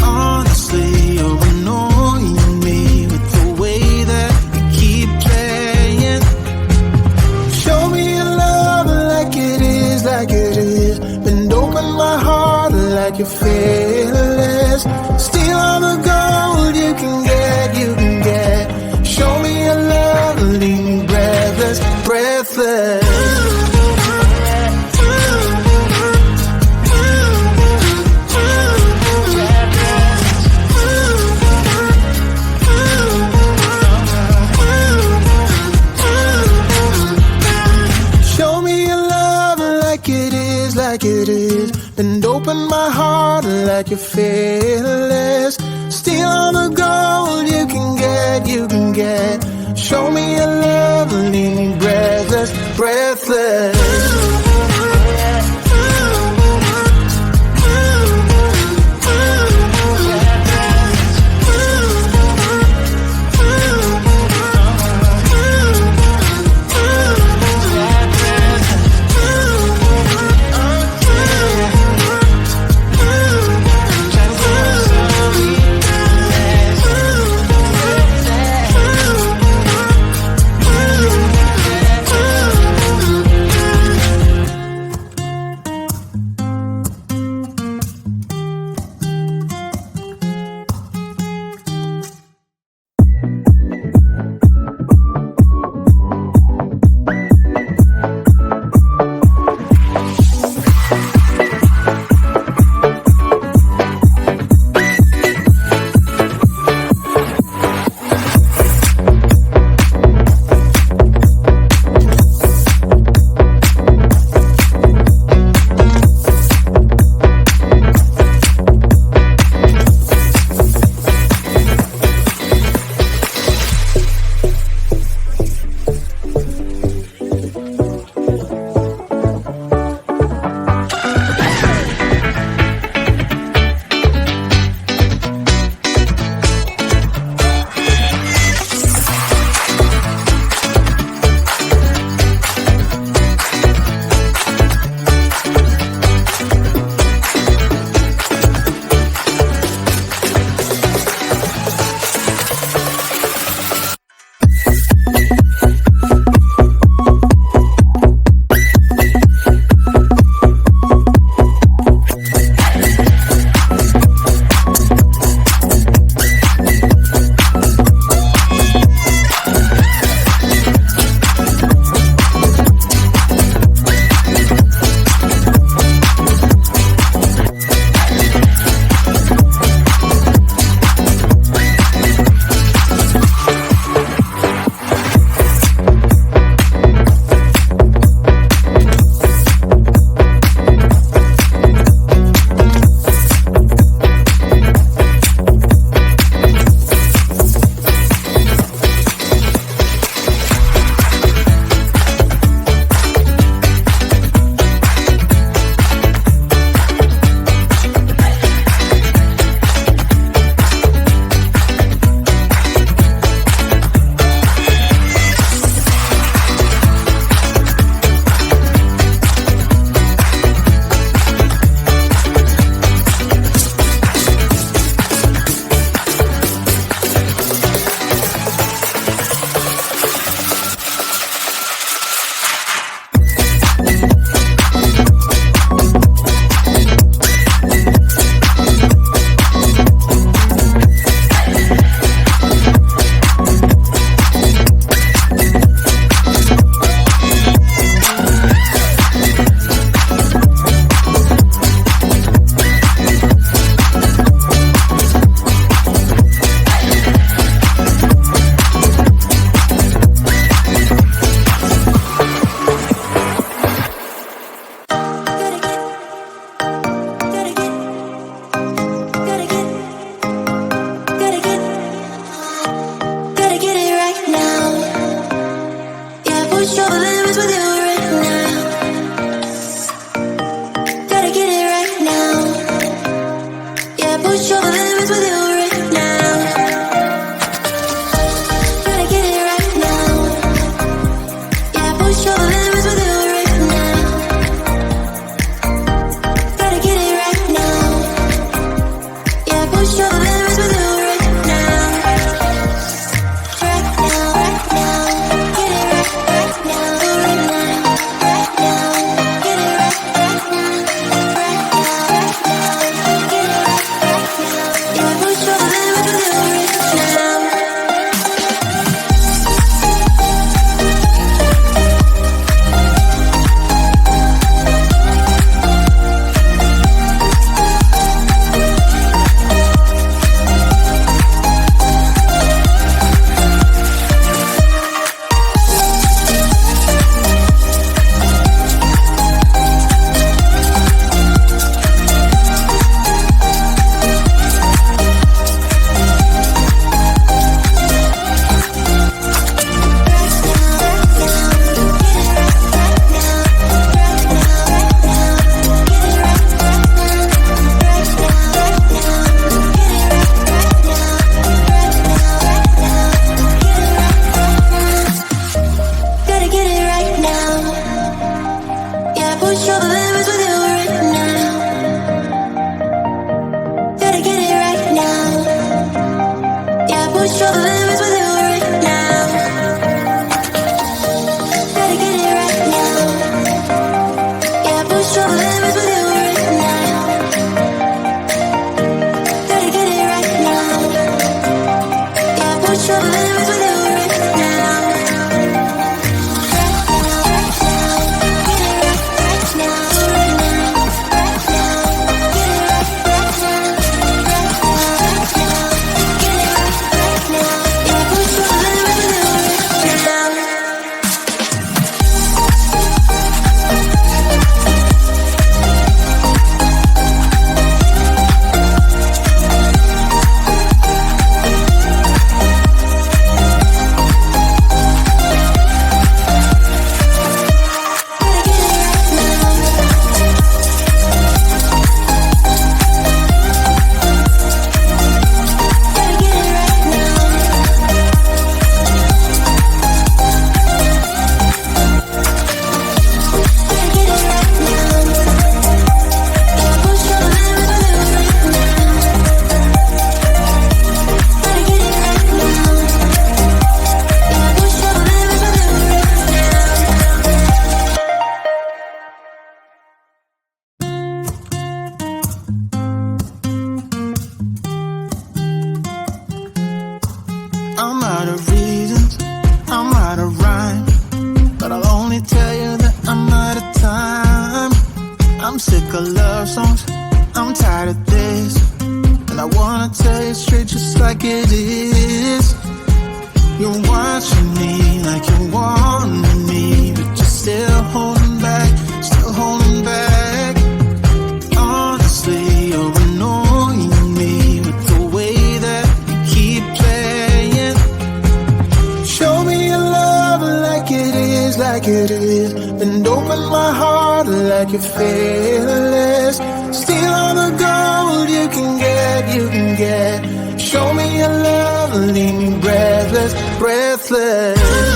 Honestly, you're annoying me. you're fearless. Steal all the gold you can get, you can get. Show me your love and leave me breathless, breathless. push all the limits with you right now. Gotta get it right now. Yeah, push all the limits with you right now. Gotta get it right now. Yeah, push all the limits with you right now. I'm out of reasons, I'm out of rhyme, but I'll only tell you that I'm out of time. I'm sick of love songs, I'm tired of this, and I wanna tell you straight just like it is. You're watching me like you want me, but you're still holding back, still holding back. Honestly, you're annoying me with the way that you keep playing. Show me your love like it is, like it is. And open my heart like you're fearless. Steal all the gold you can get, you can get. Show me your love, leave me breathless, breathless.